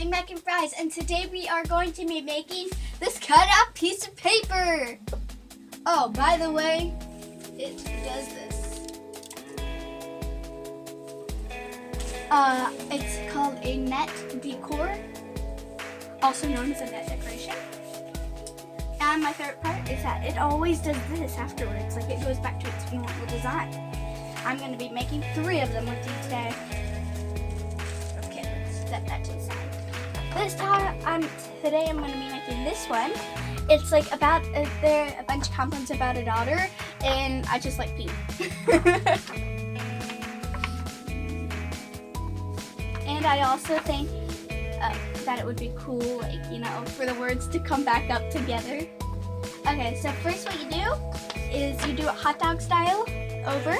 Big Mac and fries, and today we are going to be making this cutout piece of paper. Oh, by the way, it does this. It's called a net decor, also known as a net decoration. And my favorite part is that it always does this afterwards, like it goes back to its normal design. I'm going to be making 3 of them with you today. Okay, let's set that to the side. This time, today I'm going to be making this one. It's like about there a bunch of compliments about a daughter, and I just like pee. And I also think that it would be cool, like, you know, for the words to come back up together. Okay, so first what you do is you do it hot dog style over,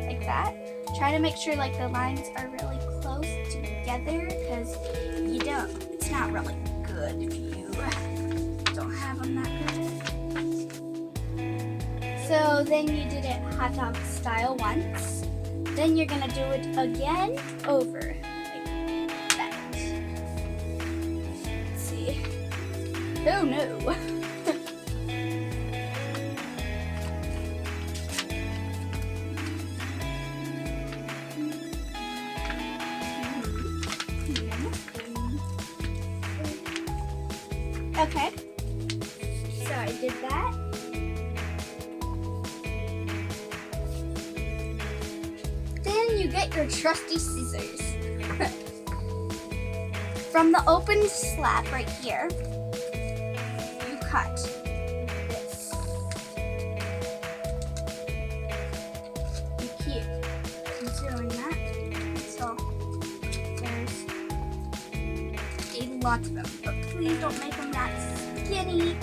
like that. Try to make sure like the lines are really close together, because it's not really good if you don't have them that good. So then you did it hot dog style once. Then you're gonna do it again over, like that. Let's see. Oh no. Okay, so I did that. Then you get your trusty scissors. From the open slab right here, you cut this. You keep doing that until there's a lot of them. But please don't make them that skinny,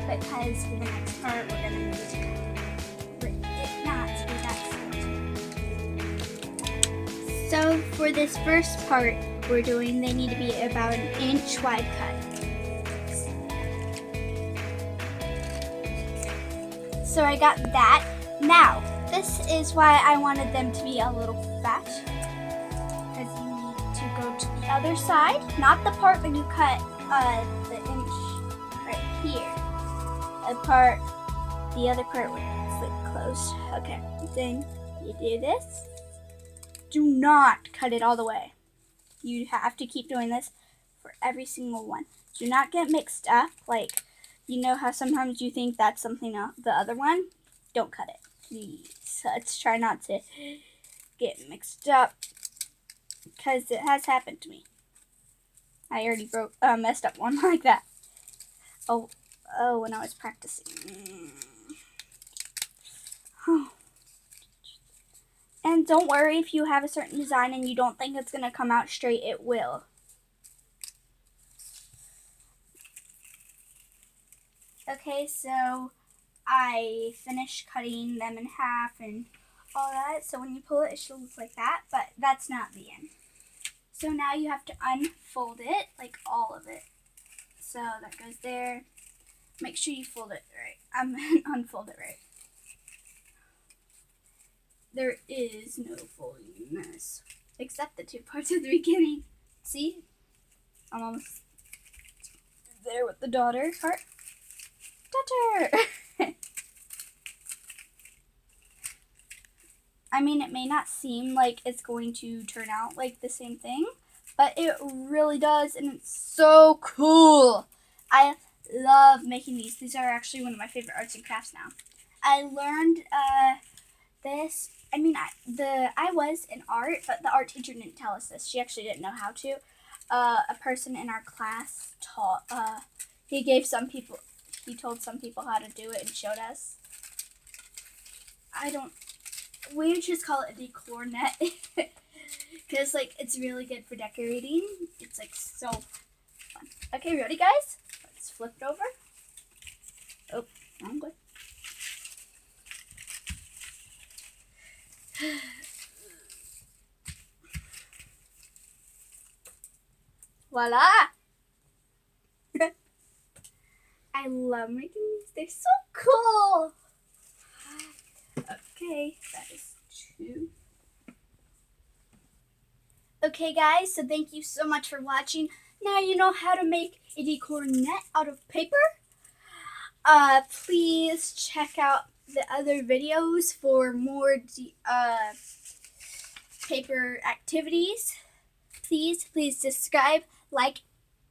because for the next part we're going to need for it not to be that skinny. So for this first part we're doing, they need to be about an inch wide cut. So I got that. Now, this is why I wanted them to be a little fat, because you need to go to the other side, not the part where you cut the inch right here. The other part where it's like closed. Okay, then you do this. Do not cut it all the way. You have to keep doing this for every single one. Do not get mixed up. Like, you know how sometimes you think that's something else, the other one? Don't cut it, please. Let's try not to get mixed up, because it has happened to me. I already messed up one like that. Oh, when I was practicing. And don't worry if you have a certain design and you don't think it's going to come out straight, it will. Okay, so I finished cutting them in half and all that. So when you pull it, it should look like that, but that's not the end. So now you have to unfold it, like all of it. So that goes there. Make sure you fold it right. Unfold it right. There is no folding in this, except the 2 parts at the beginning. See? I'm almost there with the daughter part. Daughter! I mean, it may not seem like it's going to turn out like the same thing, but it really does, and it's so cool. I love making these. These are actually one of my favorite arts and crafts now. I learned this. I mean, I was in art, but the art teacher didn't tell us this. She actually didn't know how to. A person in our class taught. He told some people how to do it and showed us. We just call it a decor net, because like it's really good for decorating. It's like so fun. Okay, ready guys? Let's flip it over. Oh, wrong way. Voila! I love making these. They're so cool. Okay, that is 2. Okay guys, so thank you so much for watching. Now you know how to make a decor net out of paper. Please check out the other videos for more paper activities. Please subscribe, like,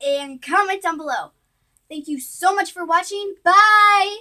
and comment down below. Thank you so much for watching. Bye!